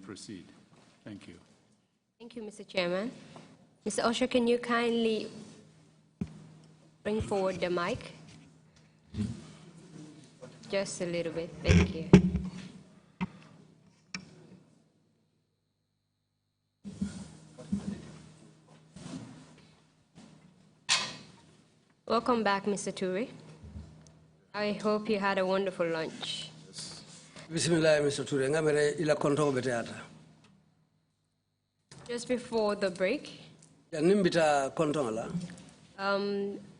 proceed. Thank you. Thank you, Mr. Chairman. Mr. Usher, can you kindly bring forward the mic? Just a little bit. Thank you. Welcome back, Mr. Touray. I hope you had a wonderful lunch. Bismillah, Mr. Touray. Ngamere ila konto beteata. Just before the break, Ya nimbita konto la.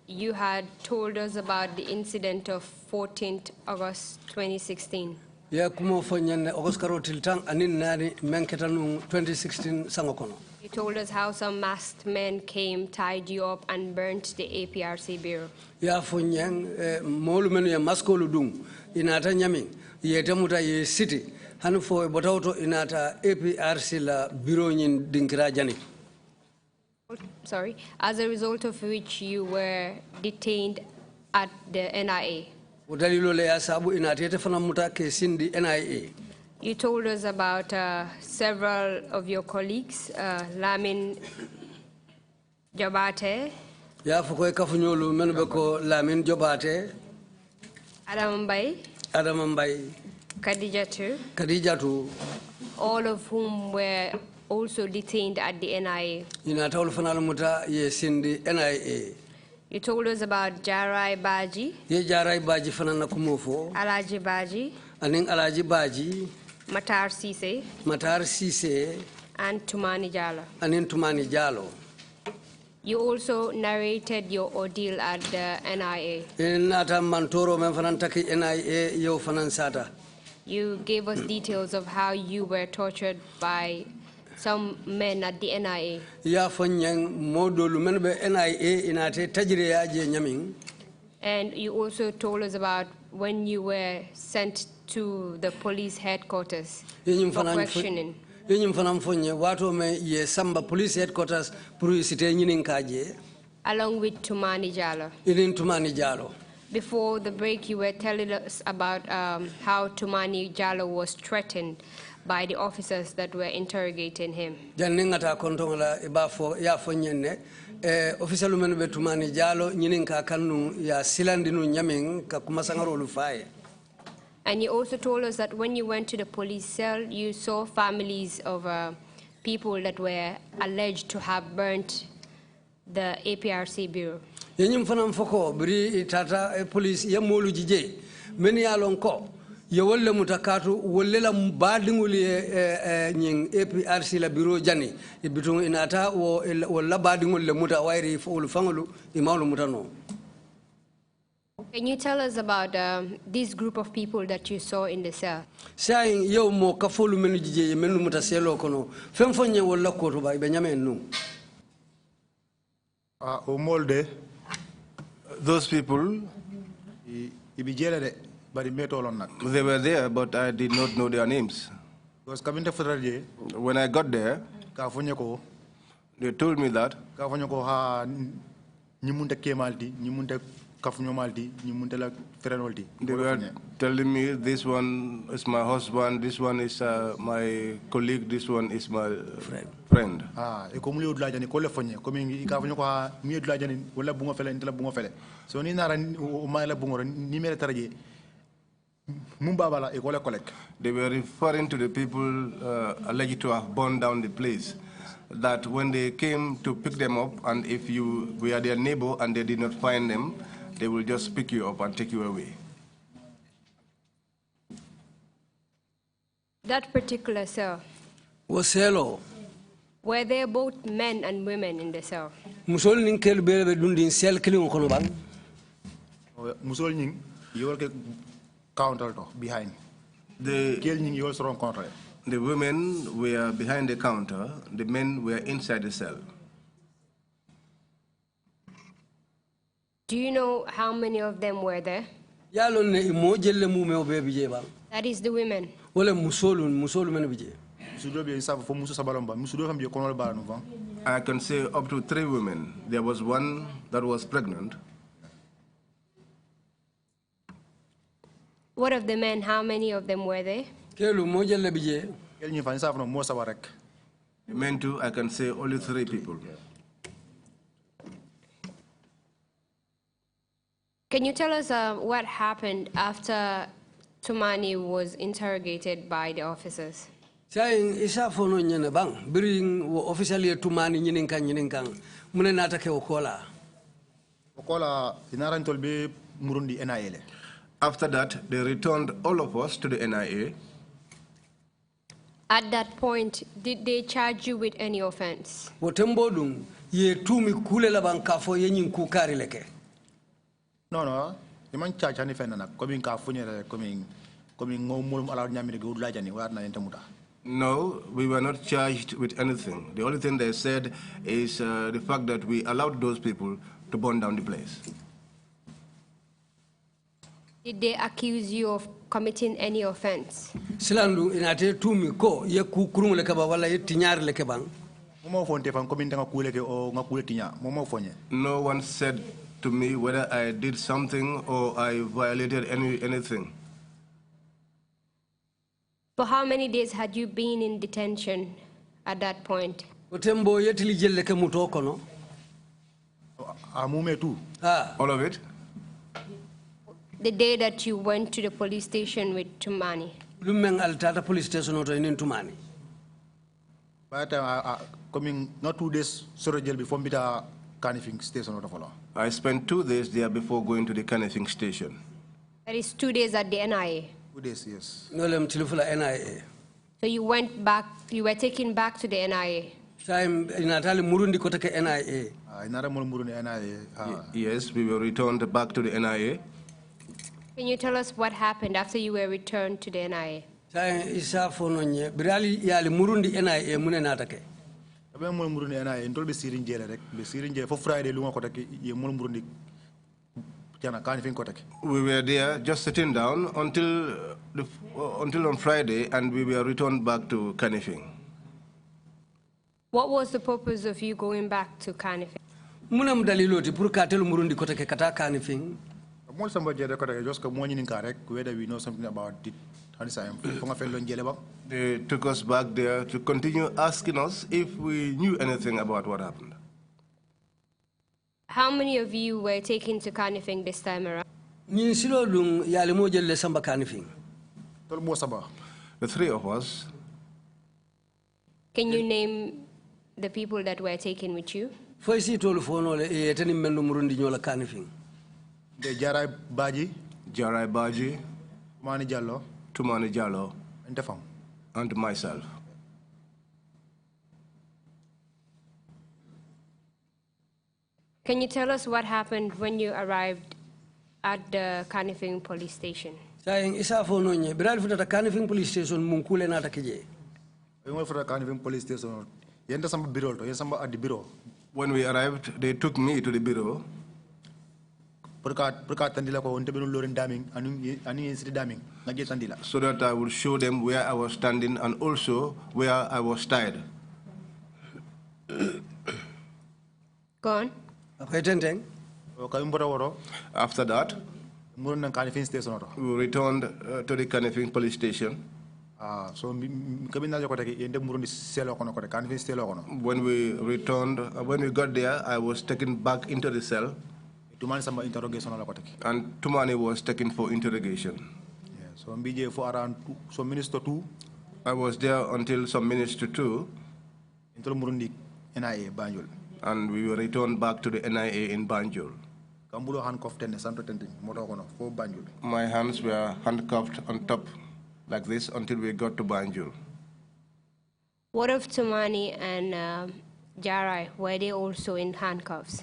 You had told us about the incident of 14th August 2016. Ya kumo fonyane August karo tiltang anin nani menketanu 2016 sangokono. You told us how some masked men came, tied you up, and burnt the APRC bureau. Ya fonyang molu menu ya maskolu dung inata nyami yetemuta ye city hanu fo botauto inata APRC la bureau nyin dinkira jani. Sorry, as a result of which you were detained at the NIA. Udalilo le asabu inatete fana muta ke sindi NIA. You told us about several of your colleagues, Lamin Jobate. Ya fuko kafunyolu menubeko Lamin Jobate. Adam Mbai. Adam Mbai. Khadijatu. All of whom were also detained at the NIA. Inata ulfana muta ye sindi NIA. You told us about Jarai Baji. Ye Jarai Baji fana na kumofo. Alaji Baji. Aning Alaji Baji. Matar Sise. Matar Sise. And Tumani Jalo. Aning Tumani Jalo. You also narrated your ordeal at the NIA. Inata mantoro menfanantaki NIA yo fanansata. You gave us details of how you were tortured by some men at the NIA. Ya fonyang modolu menbe NIA inate tajire ya je nyaming. And you also told us about when you were sent to the police headquarters for questioning. Yenyum fanam fonye wato me ye samba police headquarters puru site nyinin kaje. Along with Tumani Jalo. Inin Tumani Jalo. Before the break, you were telling us about how Tumani Jalo was threatened by the officers that were interrogating him. Janingata kontonga ibafo ya fonyenne official men be Tumani Jalo nyinin ka kanu ya silandinu nyaming ka kumasangaro lufaye. And you also told us that when you went to the police cell, you saw families of people that were alleged to have burnt the APRC bureau. Yenyum fanam foko bri tata police ya molu jije meni ya lonko ye wolle mutakatu wolle la badinguli nying APRC la bureau jani ibitung inata wo wala badingul le muta wairi fulu fangulu imawlu mutano. Can you tell us about this group of people that you saw in the cell? Saying yo mo kafolu menu jije menu mutaselo kono femfonye wala koto ba benyame nu. Omolde those people they were there but I did not know their names. When I got there they told me that they were telling me this one is my husband, this one is my colleague, this one is my friend. So ni nara umaila bungoro ni mere taraje mumbabala ekole collect. They were referring to the people alleged to have burned down the place. That when they came to pick them up, and if you were their neighbor and they did not find them, they will just pick you up and take you away. That particular cell. Was hello. Were there both men and women in the cell? Musol ning kel bele dundin cell kilin kono bang. Musol ning you will counter to behind. The killing you also wrong counter. The women were behind the counter, the men were inside the cell. Do you know how many of them were there? That is the women. I can say up to 3 women. There was one that was pregnant. What of the men? How many of them were there? There Men too, I can say only 3 people. Can you tell us what happened after Tumani was interrogated by the officers? Saying isa fono nyene bang bring wo officially Tumani nyininkan mune nata ke okola. Okola inaran be Murundi NIA. After that, they returned all of us to the NIA. At that point, did they charge you with any offense? Wotembodung ye tumi kule la bankafo ye nyin kukari leke. No. You man charge any fenana coming kafunya coming ngomulum allowed nyamiri good lajani wa na entemuta. No, we were not charged with anything. The only thing they said is the fact that we allowed those people to burn down the place. Did they accuse you of committing any offense? Silandu inate tumi ko ye kukurung leke ba wala ye tinyar leke bang. No one said to me whether I did something or I violated anything. For how many days had you been in detention at that point? Otembo yetili jelle ke mutoko no. Amume too. All of it. The day that you went to the police station with Tumani. Lumeng altata police station oto inin Tumani. But coming not 2 days soro jail before bita Canifing station oto follow. I spent 2 days there before going to the Canifing station. That is 2 days at the NIA. 2 days, yes. Nolem tilufula NIA. So you went back, you were taken back to the NIA. Time inatali murundi koteke NIA. Inara murundi NIA. Yes, we were returned back to the NIA. Can you tell us what happened after you were returned to the NIA? Time isa fono nye birali yali murundi NIA mune natake. Abe mul murundi NIA intol be sirin jele rek be sirin jele fo Friday lunga kotake ye mul murundi. We were there just sitting down until on Friday, and we were returned back to Canifing. What was the purpose of you going back to Canifing? Munam daliloti pour katelu murundi kotake kata Canifing. Whether we know something about it. They took us back there to continue asking us if we knew anything about what happened. How many of you were taken to Canifing this time around? The 3 of us. Can you name the people that were taken with you? The Jarai Baji, Tumani Jallo, and myself. Can you tell us what happened when you arrived at the Canifing police station? Saying isa fono nye biral futa Canifing police station munkule na takije. Canifing police station. Yenda samba bureau to yenda at the bureau. When we arrived, they took me to the bureau. So that I would show them where I was standing and also where I was tied. Go on. After that, we returned to the Canifing police station. So when we returned, when we got there, I was taken back into the cell. And Tumani was taken for interrogation. Yeah, so for around some minutes to 2. I was there until some minutes to 2. And we were returned back to the NIA in Banjul. My hands were handcuffed on top like this until we got to Banjul. What of Tumani and Jarai? Were they also in handcuffs?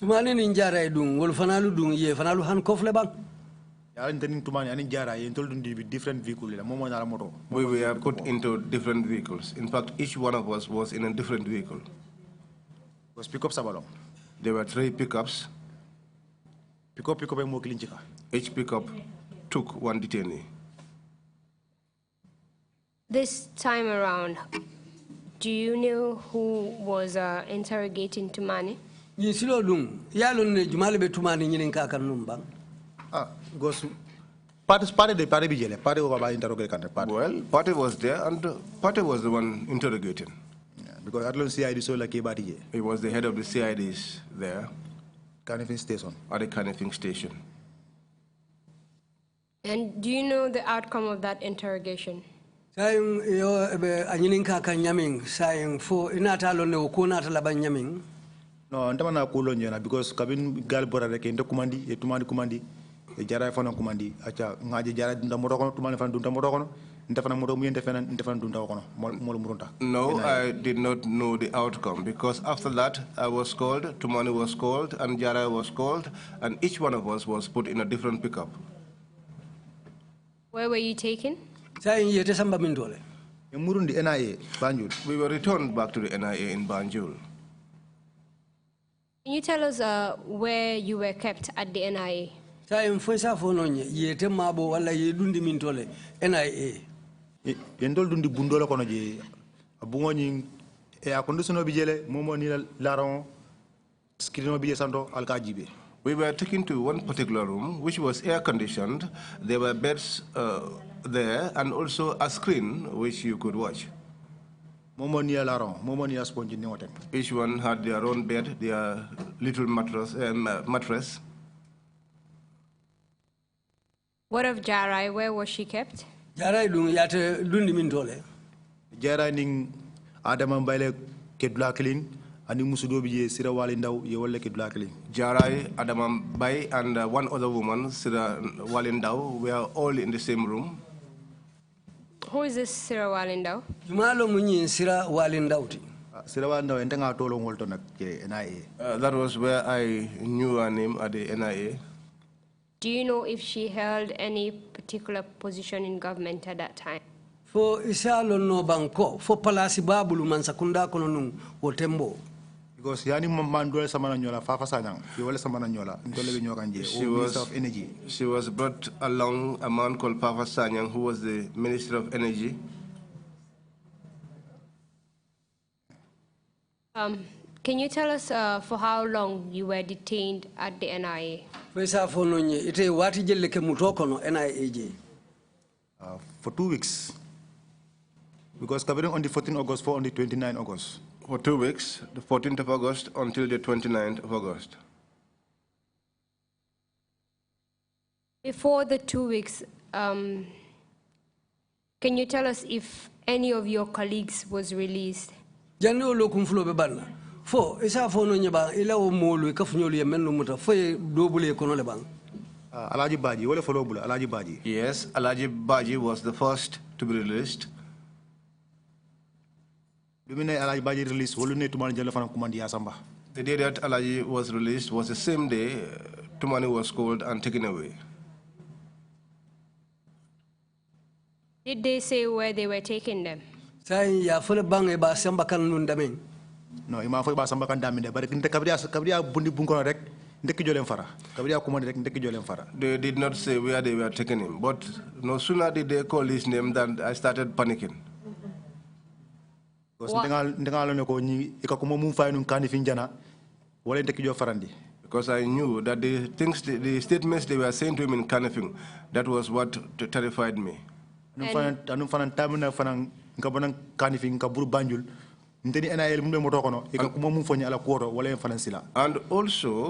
Tumani ni Jarai dung, wol fanalu dung ye fanalu handcuff le bang. Different vehicles. We were put into different vehicles. In fact, each one of us was in a different vehicle. There were 3 pickups. Each pickup took 1 detainee. This time around, do you know who was interrogating Tumani? Well, party was there, and party was the one interrogating. Because I don't see ID so like He was the head of the CIDs there. Canifing station. At the Canifing station. And do you know the outcome of that interrogation? Saying yo anyininka kanyaming saying for inata lo ne okunata la banyaming. No, ndamana kulo nyana because kabin gal bora rek ndo kumandi e tumandi kumandi e jara fana kumandi acha ngaje jara ndamoro kono tumani fana ndamoro kono. No, I did not know the outcome because after that I was called, Tumani was called, and Jara was called, and each one of us was put in a different pickup. Where were you taken? We were returned back to the NIA in Banjul. Can you tell us where you were kept at the NIA? NIA. Yendol dundi bundola kono je abungo nyi e akondisono bi jele momo ni laron skrino bi santo alkajibe. We were taken to one particular room which was air conditioned. There were beds there and also a screen which you could watch. Momo ni laron momo ni sponge ni woten. Each one had their own bed, their little mattress. What of Jarai? Where was she kept? Jarai dundi mintole. Jarai ning Adam Baile kedula clean and musudo bi sira walindaw ye wala kedula clean. Jarai, Adam Bay and one other woman, Sira Walindau, were all in the same room. Who is this Sira Walindau? Jumalo munyi Sira Walindauti. Sira Walindau entenga tolo ngolto nak NIA. That was where I knew her name at the NIA. Do you know if she held any particular position in government at that time? For isalo no banko, for palasi babulu mansakunda kono nung wotembo. Because yani mandole samana nyola fafa sanyang, yole samana nyola, ndole bi nyokanje, Minister of Energy. She was brought along a man called Papa Sanyang, who was the Minister of Energy. Can you tell us for how long you were detained at the NIA? For 2 weeks. Because covering on the 14th August for on the 29th August. For 2 weeks, the 14th of August until the 29th of August. Before the 2 weeks, can you tell us if any of your colleagues was released? Fo isa fo no nyaba ila o molu ka funyolu ye menno muta fo dobule kono le bang Alaji Baji wala follow bula Alaji Baji. Yes, Alaji Baji was the first to be released. Alaji Baji released wolu ne tumani jelle fana kumandi asamba. The day that Alaji was released was the same day Tumani was called and taken away. Did they say where they were taking them? Say ya fo le bang e ba samba kan nun damen. No, ima foi ba samba kan daminde bare kinte kabria bundi bunkono rek ndek jolem fara kabria commande rek ndek jolem fara. They did not say where they were taking him, but no sooner did they call his name than I started panicking. Because ndengal ne ko ni ikakuma mum fay nun kan fi njana wala ndek jo farandi. Because I knew that the statements they were saying to him in Kanifing, that was what terrified me. Anum fanan tamina fanan ngabana Kanifing kaburu Banjul. And also,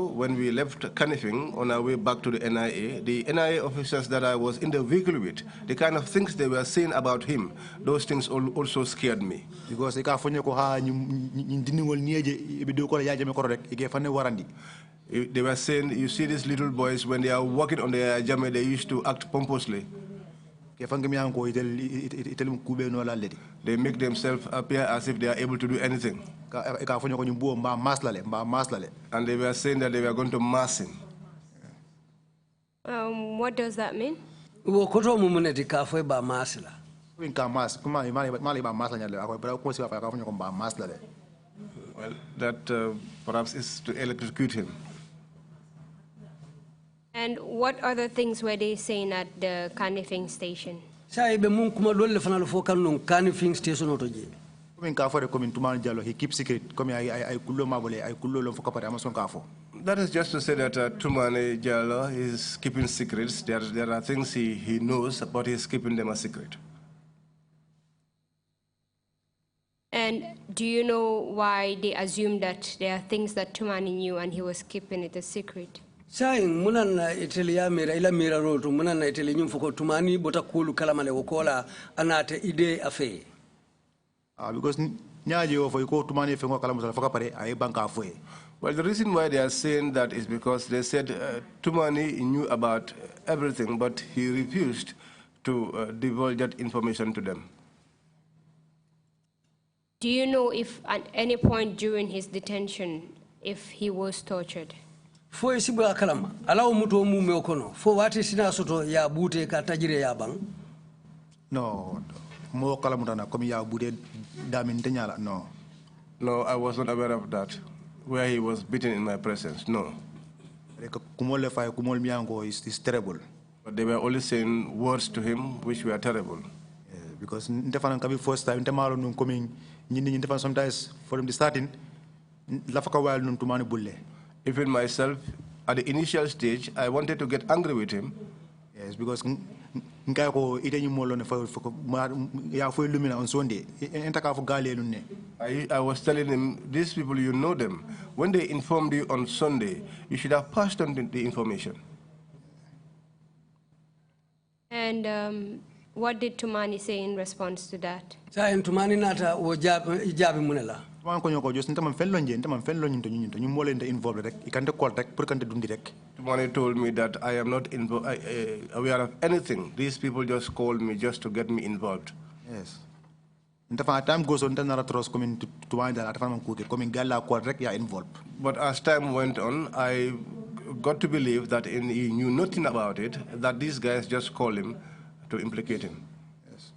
when we left Kanifing on our way back to the NIA officers that I was in the vehicle with, the kind of things they were saying about him, those things also scared me. Because they were saying, you see these little boys, when they are walking on their jame, they used to act pompously. They make themselves appear as if they are able to do anything. And they were saying that they were going to mass him. What does that mean? Well, that perhaps is to electrocute him. And what other things were they saying at the Kanifing station? He keeps secret. That is just to say that Tumani Jallo is keeping secrets. There are things he knows, but he's keeping them a secret. And do you know why they assumed that there are things that Tumani knew and he was keeping it a secret? Saying Munana Italia Mira Ila Mira Road to Munana Italian for Tumani, Botakulu Kalamale Wokola, Anate Ide Afe. Because Nyajo for you go to money if you go Kalamus Fakapare, I bank halfway. Well, the reason why they are saying that is because they said Tumani knew about everything, but he refused to divulge that information to them. Do you know if at any point during his detention, if he was tortured? Fo isibu akalama alaw muto mu me okono fo wati sina soto ya bute ka tajire ya bang. No, mo kalamutana komi ya bude damin tenyala no. No, I was not aware of that, where he was beaten in my presence. No. Kumole fay kumol miango is terrible. But they were only saying words to him which were terrible. Because ndefana kabi first time ndemalo nun coming nyindi ndefana sometimes for them starting lafaka wal nun tumani bulle. Even myself, at the initial stage, I wanted to get angry with him. Yes, because ngai ko ite nyumolo ne fa ya fo lumina on Sunday entaka fo gale lunne. I was telling him, these people, you know them. When they informed you on Sunday, you should have passed on the information. And what did Tumani say in response to that? Sayin Tumani nata wo ijabi munela. Wan ko nyoko just ntaman fen lonje to nyinto nyumole nda involved rek ikante call rek pour kante dundi rek. Tumani told me that I am not aware of anything. These people just called me just to get me involved. Yes. Ntafa time goes on nara trust coming to Tumani that atafa man kuke coming gala call rek ya involved. But as time went on, I got to believe that he knew nothing about it, that these guys just called him to implicate him. Yes.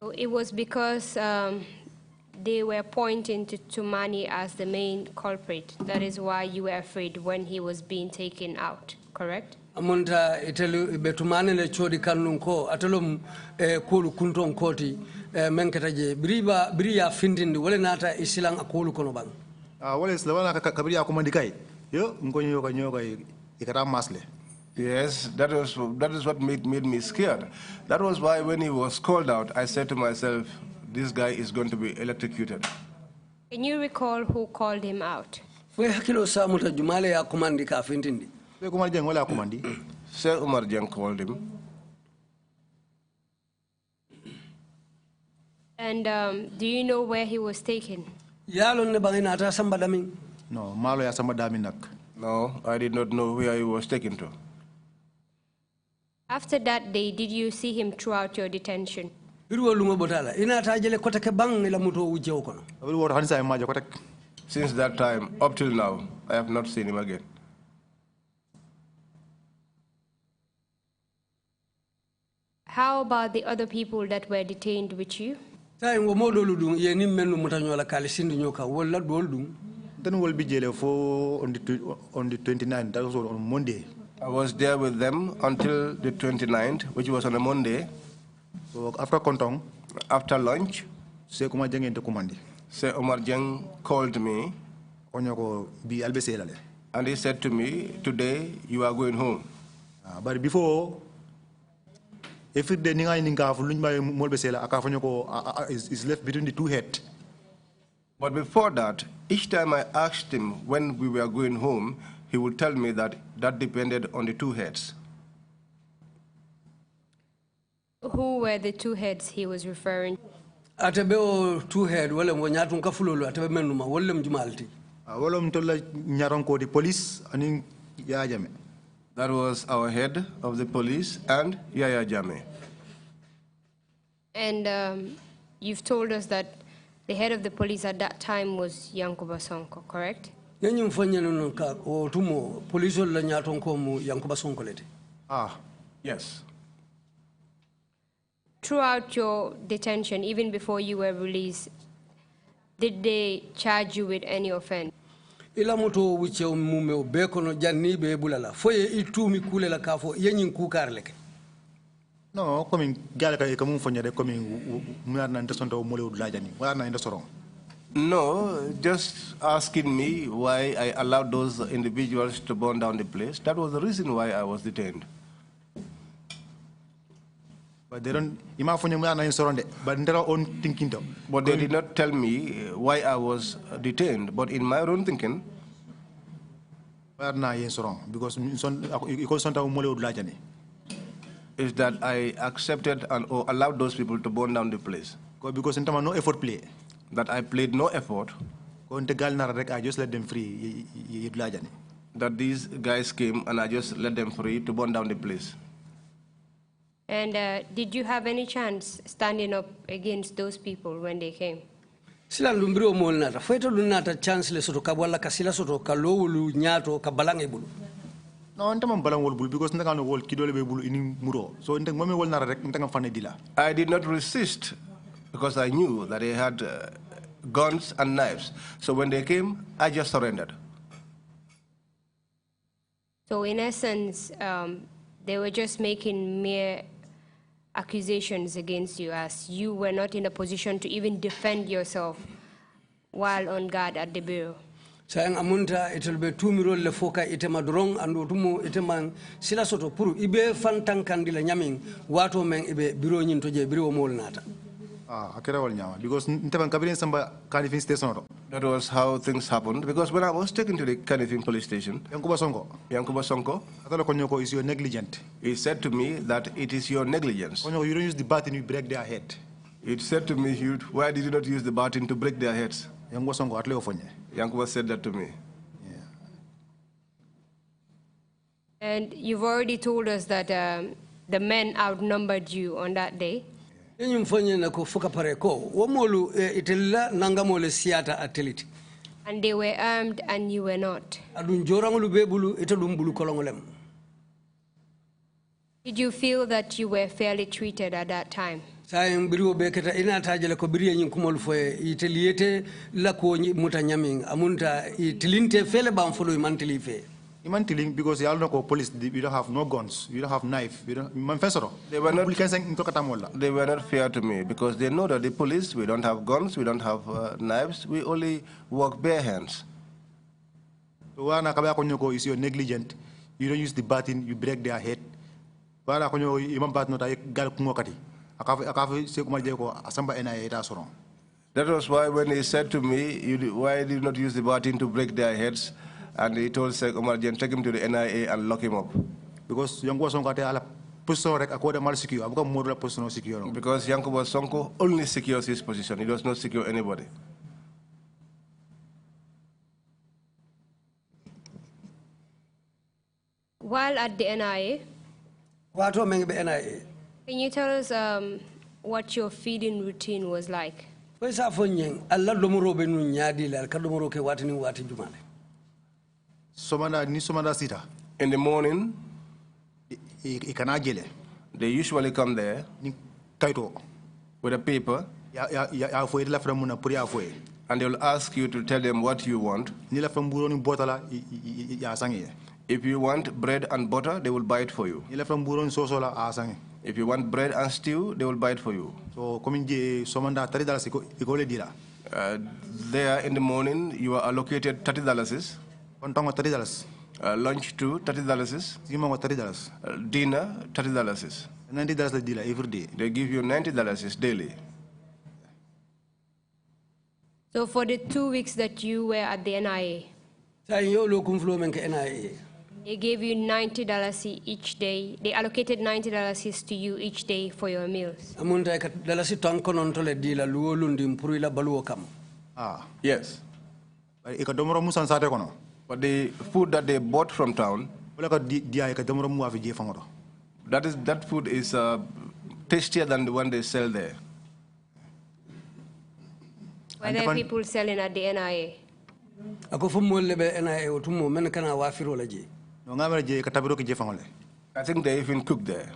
So it was because they were pointing to Tumani as the main culprit. That is why you were afraid when he was being taken out, correct? Amunta itelu betumane le chodi kanunko atalum kulu kunton koti menkataje biriya findindi wale nata isilang akulu kono bang. Wale slawana kabiriya kumandikai. Yo ngonyo kanyoka ikara masle. Yes, that is what made me scared. That was why when he was called out, I said to myself, this guy is going to be electrocuted. Can you recall who called him out? Fwe hakilo sa muta jumale ya kumandi ka findindi. Fwe kumandi jeng wala kumandi. Sir Umar Jang called him. And do you know where he was taken? Yalo ne bangina ata sambadami. No, malo ya sambadami nak. No, I did not know where he was taken to. After that day, did you see him throughout your detention? Since that time, up till now, I have not seen him again. How about the other people that were detained with you? Then we'll be jailed for on the 29th. That was on Monday. I was there with them until the 29th, which was on a Monday. So after Kontong, after lunch, Sir Omar Jeng called me and he said to me, today you are going home. But before, if the is left between the two heads. But before that, each time I asked him when we were going home, he would tell me that that depended on the two heads. Who were the two heads he was referring to? Atebeo two head wala wanyatu nkafulolo atebe menuma wala mjumalti. Wala mtola nyaronko the police ani Yaya Jammeh. That was our head of the police and Yaya Jammeh. And you've told us that the head of the police at that time was Yankuba Sonko, correct? Yes. Throughout your detention, even before you were released, did they charge you with any offense? Ila moto wiche mume obeko no janni be bulala foye itumi kule la kafo yenyin kukarleke. No, coming Galaka, come from your coming Murna and Tesonto Mulu Lajani. Why not in the Soron? No, just asking me why I allowed those individuals to burn down the place. That was the reason why I was detained. But they don't. But their own thinking. But they did not tell me why I was detained. But in my own thinking, because is that I accepted and or allowed those people to burn down the place. Because no effort play. That I played no effort. I just let them free. That these guys came and I just let them free to burn down the place. And did you have any chance standing up against those people when they came? Sila lumbiro molnata feto lunata chance le soto kabwala kasila soto kalowulu nyato kabalange bulu. No, I'm balang bul because ndanga no wol kidole be bulu ini muro. So ndang mame wol nara rek ndanga fane dila. I did not resist because I knew that they had guns and knives. So when they came, I just surrendered. So in essence, they were just making mere accusations against you, as you were not in a position to even defend yourself while on guard at the bureau. Sayang amunta itulbe tumiro le foka itema drong ando tumo itema sila soto puru ibe fantang kandila nyaming wato men ibe bureau nyinto je bureau molnata. Akira wal nyama because nteban kabine samba Kanifing station. That was how things happened because when I was taken to the Kanifing police station, Yankuba Sonko, is your negligent. He said to me that it is your negligence. You don't use the baton, you break their head. It said to me, why did you not use the baton to break their heads? Yankuba said that to me. Yeah. And you've already told us that the men outnumbered you on that day. And they were armed and you were not. Did you feel that you were fairly treated at that time? Because you know police, we don't have no guns, we don't have knife, we don't. They were not fair to me because they know that the police, we don't have guns, we don't have knives, we only work bare hands. Is you're negligent, you don't use the baton, you break their head. That was why when he said to me, why did you not use the baton to break their heads? And he told Sheikh Omar Jen, take him to the NIA and lock him up. Because Yankuba Sonko only secures his position. He does not secure anybody. While at the NIA, can you tell us what your feeding routine was like? In the morning, they usually come there with a paper and they will ask you to tell them what you want. If you want bread and butter, they will buy it for you. If you want bread and stew, they will buy it for you. So, there in the morning, you are allocated $30. Lunch too, $30. Dinner, $30. $90 every day. They give you $90 daily. So for the 2 weeks that you were at the NIA, they gave you $90 each day. They allocated $90 to you each day for your meals. Yes. But the food that they bought from town, that food is tastier than the one they sell there. Were there people selling at the NIA? I think they even cook there.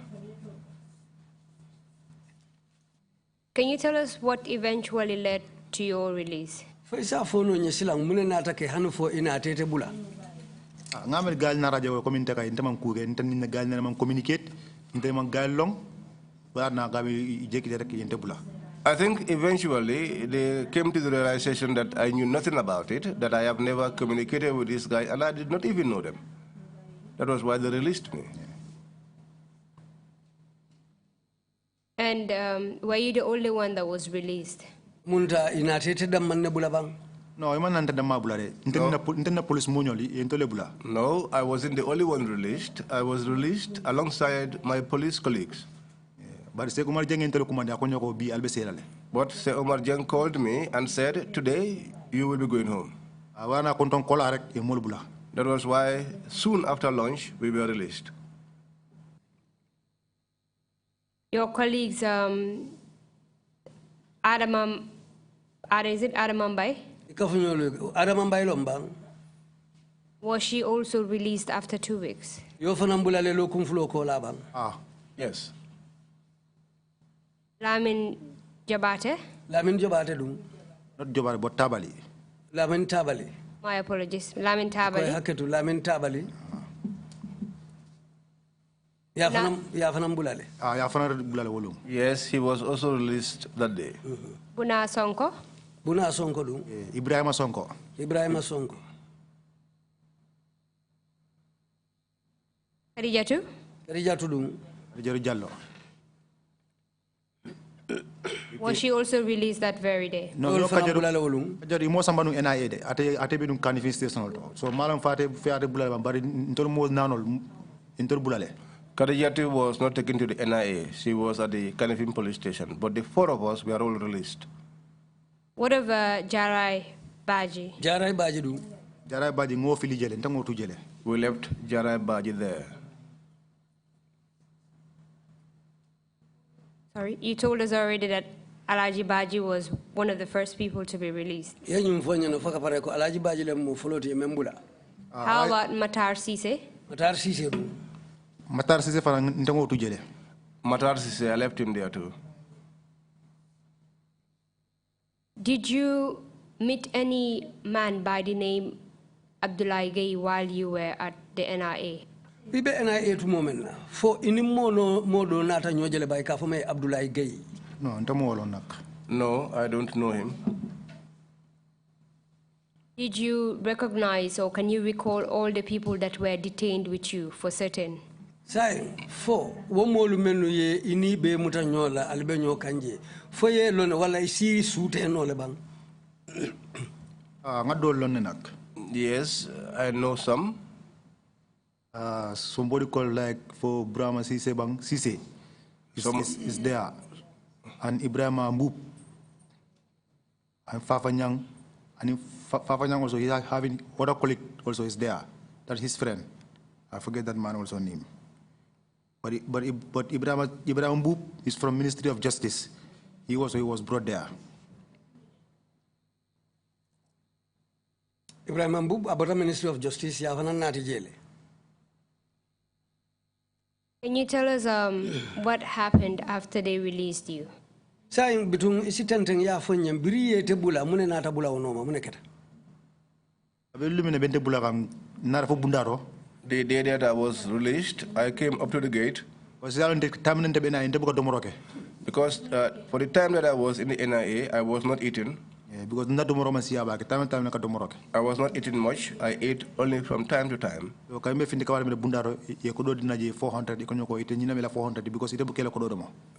Can you tell us what eventually led to your release? I think eventually they came to the realization that I knew nothing about it, that I have never communicated with this guy, and I did not even know them. That was why they released me. And were you the only one that was released? Munta inatete damman nebula bang. No, I'm not the police bula. No, I wasn't the only one released. I was released alongside my police colleagues. But Se Omar Jeng But Se Omar Jeng called me and said, today you will be going home. That was why soon after lunch we were released. Your colleagues, is it Adamambai? Was she also released after 2 weeks? Yes. Lamin Jabate? Lamin Jabate do. Not Jobari, but Tabali. Lamin Tabali. My apologies. Lamin Tabali. Haketu Lamin Tabali. Yafanam Bulale. Yafanam Bulale Wolum. Yes, he was also released that day. Buna Sonko? Buna Sonko do. Ibrahim Sonko. Ibrahim Sonko. Karijatu? Karijatu do. Karijatu Jallo. Was she also released that very day? No, Kajaru mo sambanu NIA de. Ate be dum kanifin station to. So malam fate fiate bulale bari ntol mo nanol ntol bulale. Kadijati was not taken to the NIA. She was at the Kanifin police station. But the 4 of us were all released. What of Jarai Baji? Jarai Baji do. Jarai Baji ngo fili jele ntango tu jele. We left Jarai Baji there. Sorry, you told us already that Alaji Baji was one of the first people to be released. How about Matar Sise? Matar Sise do. Matar Sise fara ntango tu jele. Matar Sise, I left him there too. Did you meet any man by the name Abdullah Gay while you were at the NIA? Bibe NIA to moment na. For ini modo nata nyojele by kafome Abdullah Gay. No, ntamo wolo nak. No, I don't know him. Did you recognize or can you recall all the people that were detained with you for certain? Sai fo wo molu menu ye ini be mutanyola albe nyo kanje. Fo ye lone wala isi sute no le bang. Ngadol lone nak. Yes, I know some. Somebody called like for Brahma Sise Bang Sise is there, and Ibrahim Mboop and Fafanyang, and Fafanyang also he's having other colleague also is there. That's his friend. I forget that man also name. But Ibrahim Mboop is from Ministry of Justice. He was brought there. Ibrahim Mboop about the Ministry of Justice yavana nati jele. Can you tell us what happened after they released you? Saying between isitenteng ya fonyam biriye tebula mune nata bula onoma mune keta. The day that I was released, I came up to the gate. Because for the time that I was in the NIA, I was not eating. Because I was not eating much. I ate only from time to time.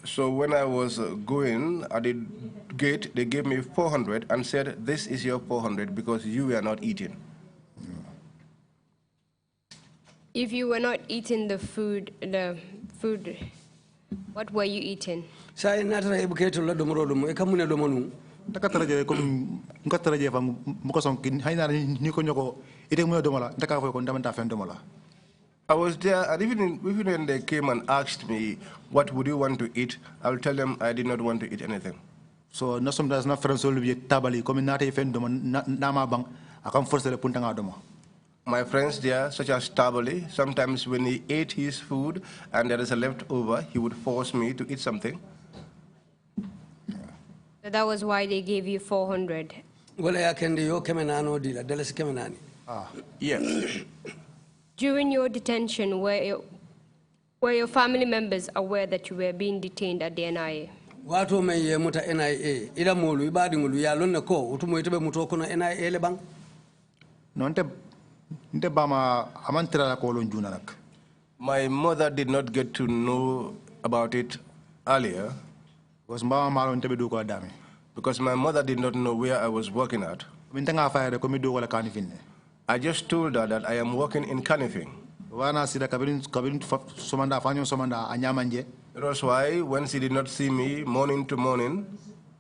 So when I was going at the gate, they gave me 400 and said, this is your 400 because you were not eating. If you were not eating the food, what were you eating? I was there, and even when they came and asked me, what would you want to eat, I will tell them I did not want to eat anything. So no sometimes not friends will be tabali come not even nama bang akam force le puntanga domo. My friends there, such as Tabali, sometimes when he ate his food and there is a leftover, he would force me to eat something. So that was why they gave you 400. Yes. During your detention, were your family members aware that you were being detained at the NIA? wato me ye muta NIA ila molu ibadi ngulu ya lonna ko utumo itebe muto kono NIA le bang no nte bama amantira ko lon juna nak. My mother did not get to know about it earlier because mama malo ntebe do ko dami because my mother did not know where I was working at. min tanga faade ko mi do wala kanifin. I just told her that I am working in Canifing. Wana sida kabin somanda fanyo somanda anyamanje. That's why when she did not see me morning to morning,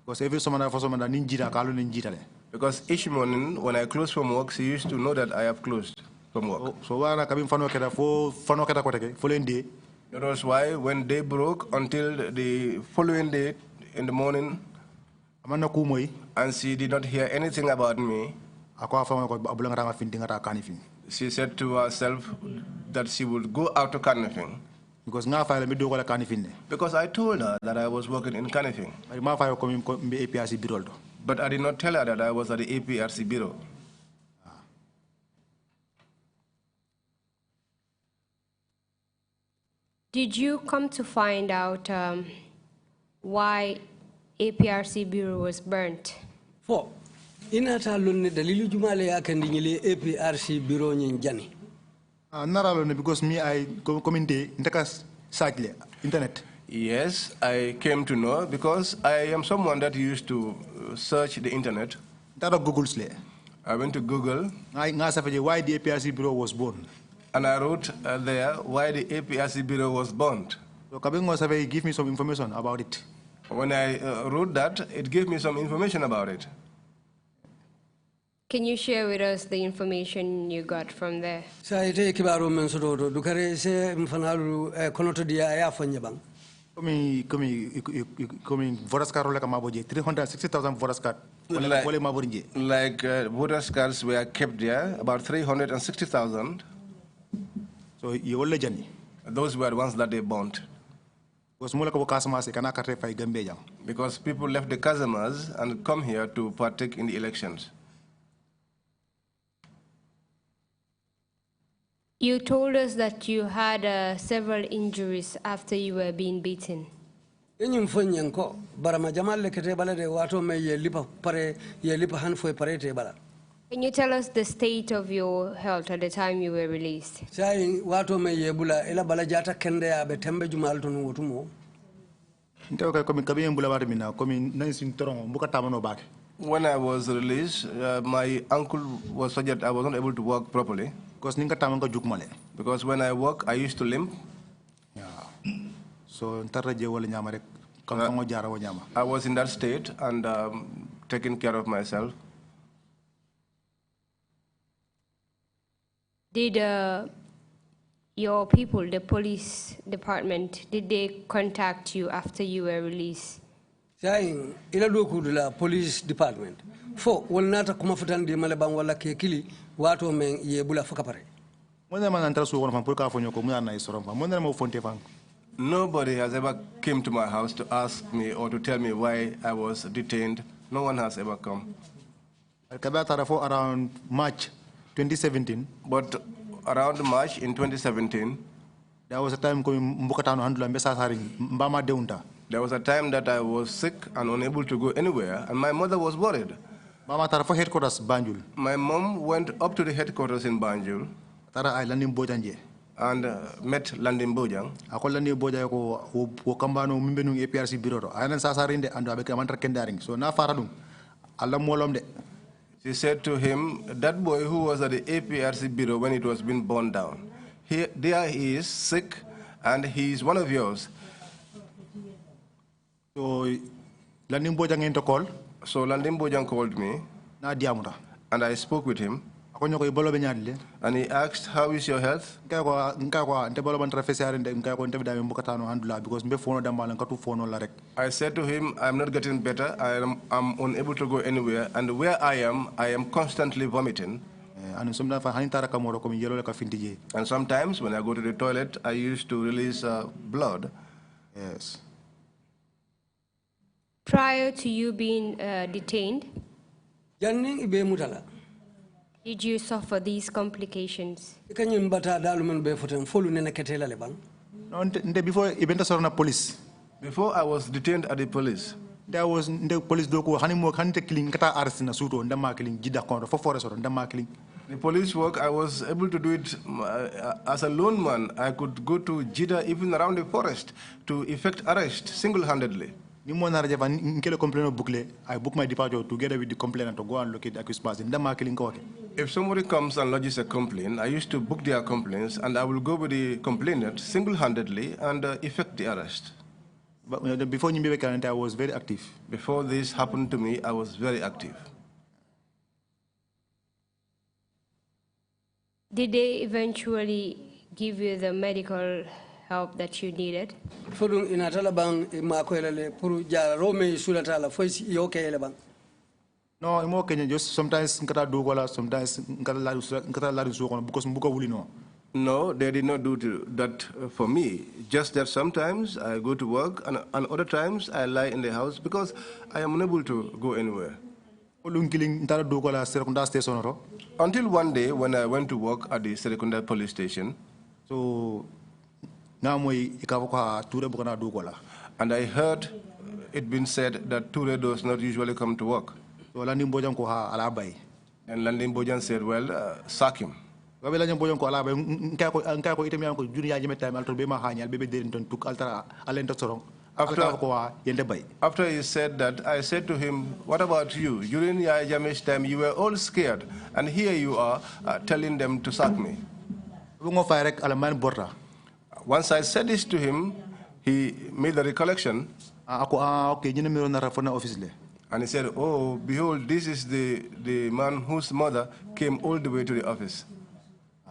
because every somanda for somanda ninjita kalu ninjita le. Because each morning when I close from work, she used to know that I have closed from work. So wana kabin fano keta koteke following day. That was why when day broke until the following day in the morning, amana kumoi, and she did not hear anything about me. She said to herself that she would go out to Canifing. Because I told her that I was working in Canifing. But I did not tell her that I was at the APRC bureau. Did you come to find out why APRC bureau was burnt? Inata lonne dalilu jumale yakandi nyile APRC bureau nyin jani. Naralone because me I community ntakas site internet. Yes, I came to know because I am someone that used to search the internet. That of Google's le. I went to Google. Why the APRC bureau was born. And I wrote there why the APRC bureau was burnt. So Kabingo survey give me some information about it. When I wrote that, it gave me some information about it. Can you share with us the information you got from there? Saite kibaro mensodo dukare se mfanalu konoto dia ya fanya bang. Komi voters card like maboje 360,000 voters card. Like voters cards were kept there, about 360,000. So you all legend. Those were the ones that they burnt. Because people left the Kazamas and come here to partake in the elections. You told us that you had several injuries after you were being beaten. Can you tell us the state of your health at the time you were released? When I was released, my ankle was such that I was not able to walk properly. Because when I walk, I used to limp. Yeah. So I was in that state and taking care of myself. Did your people, the police department, did they contact you after you were released? Saying ila doku la police department fo wolnata kuma futande malabang wala ke kili wato men yebula fakapare. Nobody has ever come to my house to ask me or to tell me why I was detained. No one has ever come. Around March 2017. But around March in 2017, there was a time there was a time that I was sick and unable to go anywhere, and my mother was worried. My mom went up to the headquarters in Banjul and met Landing Bojang. She said to him, that boy who was at the APRC bureau when it was being burned down, there he is sick and he is one of yours. So Landing Bojang called. So Landing Bojang called me and I spoke with him. And he asked, how is your health? I said to him, I'm not getting better. I'm unable to go anywhere. And where I am constantly vomiting. And sometimes when I go to the toilet, I used to release blood. Yes. Prior to you being detained, did you suffer these complications? No, before event police. Before I was detained at the police, there was the police doko hanimo hante killing kata arrest na suto ndama killing jida kondo for forest or ndama killing. the police work, I was able to do it as a lone man. I could go to Jeddah, even around the forest, to effect arrest single-handedly. I book my departure together with the complainant to go and locate the accused person. If somebody comes and lodges a complaint, I used to book their complaints, and I will go with the complainant single-handedly and effect the arrest. But before I was very active. Before this happened to me, I was very active. Did they eventually give you the medical help that you needed? No, I'm okay. Just sometimes sometimes because No, they did not do that for me. Just that sometimes I go to work and other times I lie in the house because I am unable to go anywhere. Until one day when I went to work at the Serekunda police station. So and I heard it been said that Touray does not usually come to work. So Landing And Landing Bojan said, well, sack him. After he said that, I said to him, what about you? During Yajame's time, you were all scared, and here you are telling them to sack me. Once I said this to him, he made the recollection. And he said, oh, behold, this is the man whose mother came all the way to the office.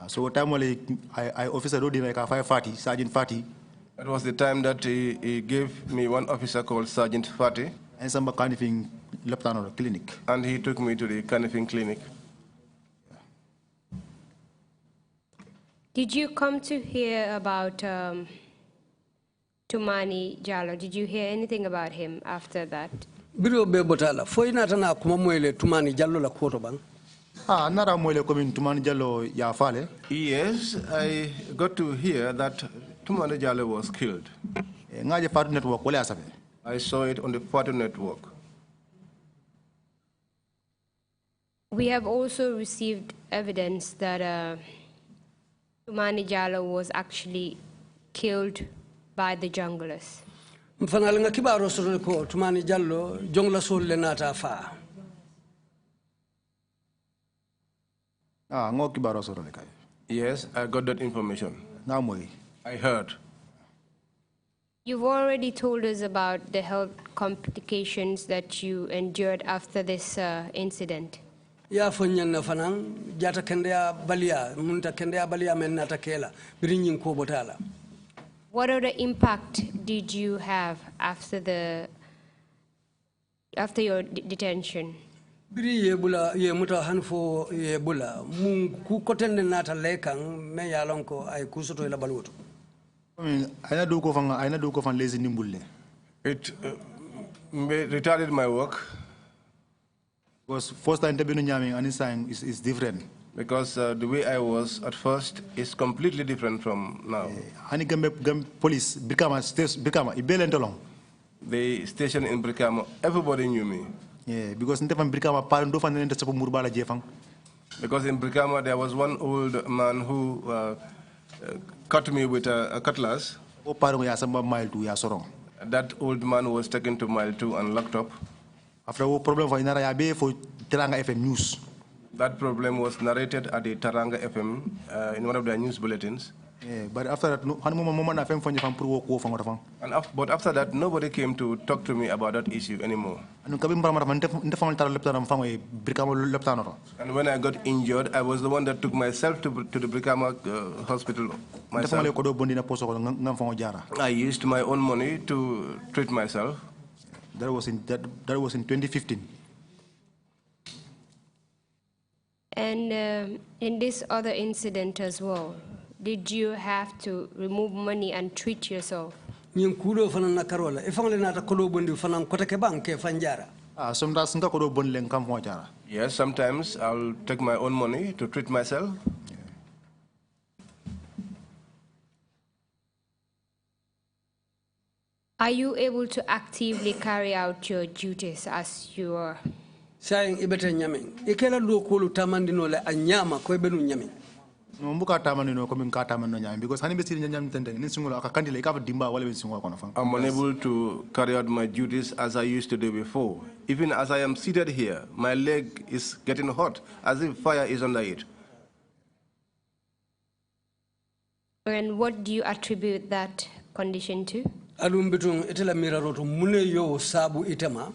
So I officer rode like a 540, Sergeant Fati. That was the time that he gave me one officer called Sergeant Fati. And some Canifing Leptano clinic. And he took me to the Canifing clinic. Did you come to hear about Tumani Jallow? Did you hear anything about him after that? Biro be botala foina tana kuma moyle Tumani Jallow la koto bang. Nara moyle coming Tumani Jallow ya fale. Yes, I got to hear that Tumani Jallow was killed. Ngaje Fatu network wale asabe. I saw it on the Fatu network. We have also received evidence that Tumani Jallow was actually killed by the junglers. Mfanalinga kibaro soro ko Tumani Jallow jongla sol le nata fa. Ngo kibaro soro le kai. Yes, I got that information. Now moi. I heard. You've already told us about the health complications that you endured after this incident. Ya fonyen na fanang jata kendea balia munta kendea balia men nata kela birinyin ko botala. What other impact did you have after your detention? Biri yebula ye muta hanfo yebula mun ku kotende nata lekang me yalonko ay kusoto ila baluto. Aina do ko fan lazy nimbulle. It retarded my work. Because first time interview nyaming and this time is different. Because the way I was at first is completely different from now. Hani gambe police Brikama ibelentolong. The station in Brikama, everybody knew me. Yeah, because ndefan Brikama parando fan nenta sapu murbala jefang. Because in Brikama there was one old man who cut me with a cutlass. O paro ya samba mile 2 ya sorong. That old man was taken to mile 2 and locked up. After a problem for Inara Yabe for Teranga FM News. That problem was narrated at the Taranga FM in one of their news bulletins. Yeah, but after that, But after that, nobody came to talk to me about that issue anymore. And when I got injured, I was the one that took myself to the Brikama hospital myself. I used my own money to treat myself. That was in 2015. And in this other incident as well, did you have to remove money and treat yourself? Sometimes Yes, sometimes I'll take my own money to treat myself. Are you able to actively carry out your duties as you are? Saying ibete nyaming. Ikela do kulu tamandino le anyama ko benu nyaming. No mbuka tamandino ko min ka tamandino nyami because hani besiri nyam tende ni singola akakandi le ka dimba wala ben singola kono fam. I'm unable to carry out my duties as I used to do before. Even as I am seated here, my leg is getting hot, as if fire is under it. And what do you attribute that condition to? Alum bitung itela miraroto mune yo sabu itema.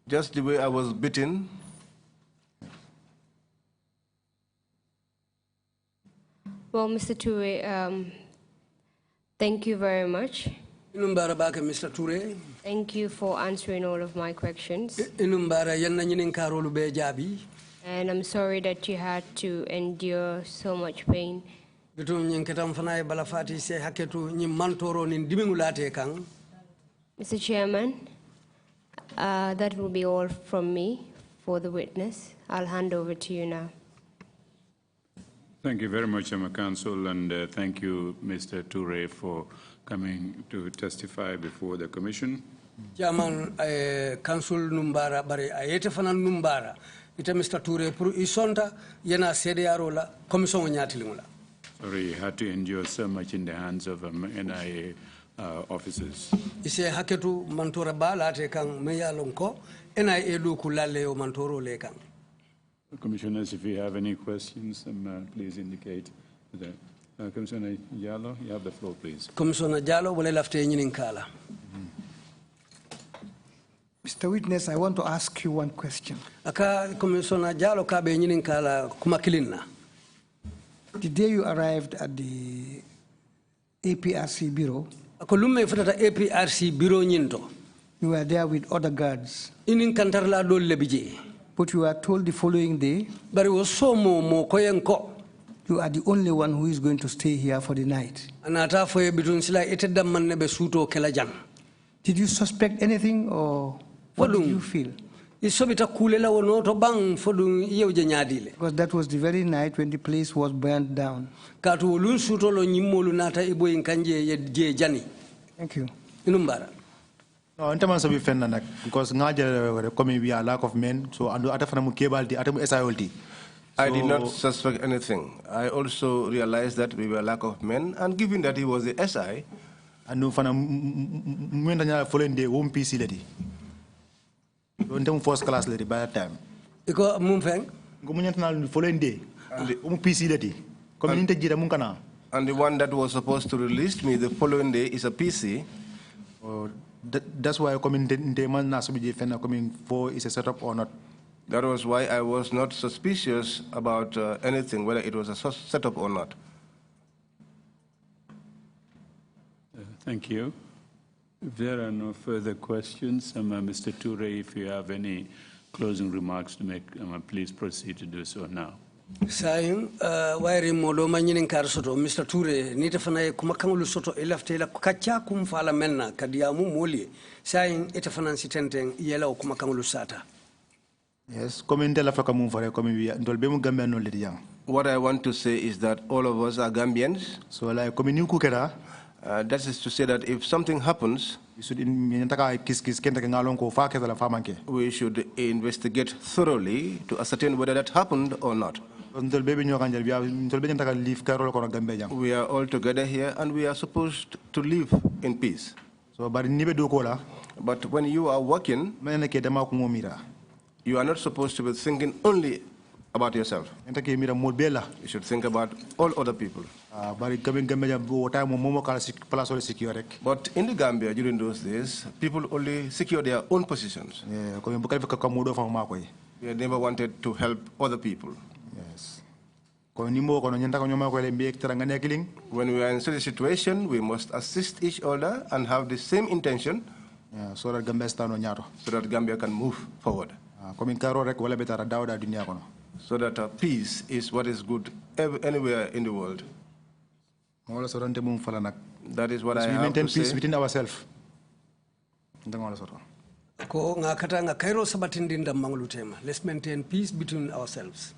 Just the way I was beaten. Well, Mr. Touray, thank you very much. Mr. Touray. Thank you for answering all of my questions. And I'm sorry that you had to endure so much pain. Mr. Chairman, that will be all from me for the witness. I'll hand over to you now. Thank you very much, Emma Counsel, and thank you, Mr. Touray, for coming to testify before the Commission. Chairman, Counsel Numbara, Bari, Ayete Fanan Numbara, ita Mr. Touray, Puru Isonta, Yena Sedearola, Commission Nyatilimula. Sorry, you had to endure so much in the hands of NIA officers. Ise haketu mantora bala te kang meya lonko, NIA lu kulale o mantoro le kang. Commissioners, if you have any questions, please indicate. Commissioner Jallo, you have the floor, please. Commissioner Jallo, wale lafte nyininkala. Mr. Witness, I want to ask you one question. Aka Commissioner Jallo kabe nyininkala kumakilina. The day you arrived at the APRC bureau, APRC bureau nyinto. You were there with other guards. Inin kantarla dol lebije. But you were told the following day, Bari wosomo mo koyenko. You are the only one who is going to stay here for the night. Anata foye bitun sila itedam manne be suto kelajang. Did you suspect anything or what did you feel? Because that was the very night when the place was burned down. Thank you. No, in terms of defendant, because ngaja coming via lack of men, so ando atafana mu kebaldi atamu SIOLT. I did not suspect anything. I also realized that we were lack of men, and given that he was the SI, ando fana mwenda nya following day one PC lady. Don't first class lady by that time. Iko mumfeng. Gomunyantana following day. PC lady. Community jira munkana. And the one that was supposed to release me the following day is a PC. That's why coming for is a setup or not. That was why I was not suspicious about anything, whether it was a setup or not. Thank you. If there are no further questions, Mr. Touray, if you have any closing remarks to make, please proceed to do so now. Saying, wairi modo manyinin kar soto, Mr. Touray, nita fana kuma kangulu soto elafte la kacha kumfala menna kadiamu moli. Saying, ita fana sitenteng yela kuma kangulu sata. Yes, what I want to say is that all of us are Gambians. So like that is to say that if something happens, we should investigate thoroughly to ascertain whether that happened or not. We are all together here and we are supposed to live in peace. So, but when you are working, you are not supposed to be thinking only about yourself. You should think about all other people. But in the Gambia during those days, people only secure their own positions. We never wanted to help other people. Yes. When we are in such a situation, we must assist each other and have the same intention, so that Gambia can move forward. So that peace is what is good anywhere in the world. That is what I have to say. We maintain peace within ourselves. Let's maintain peace between ourselves.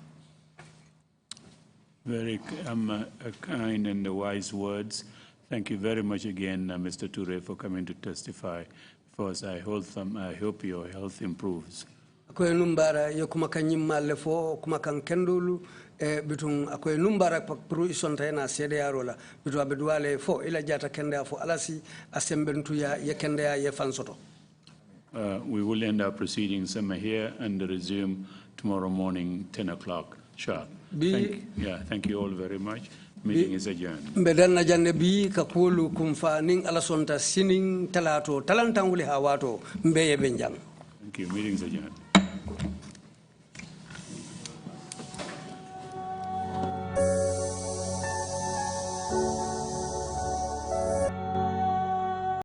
Very kind and wise words. Thank you very much again, Mr. Touray, for coming to testify for us. I hope your health improves. Akoye numbara yo kuma kan nyimmalle fo kuma kan kendulu bitun akoye numbara pro isonta na sede yarola bitu abedwale fo ila jata kende fo alasi asembentu ya kende ya fansoto. We will end our proceedings here and resume tomorrow morning 10 o'clock sharp. Thank you all very much. Meeting is adjourned. Mbedanna jande bi ka kulu kumfa ning alasonta sining talato talantanguli hawato mbeye benjang. Thank you. Meeting is adjourned.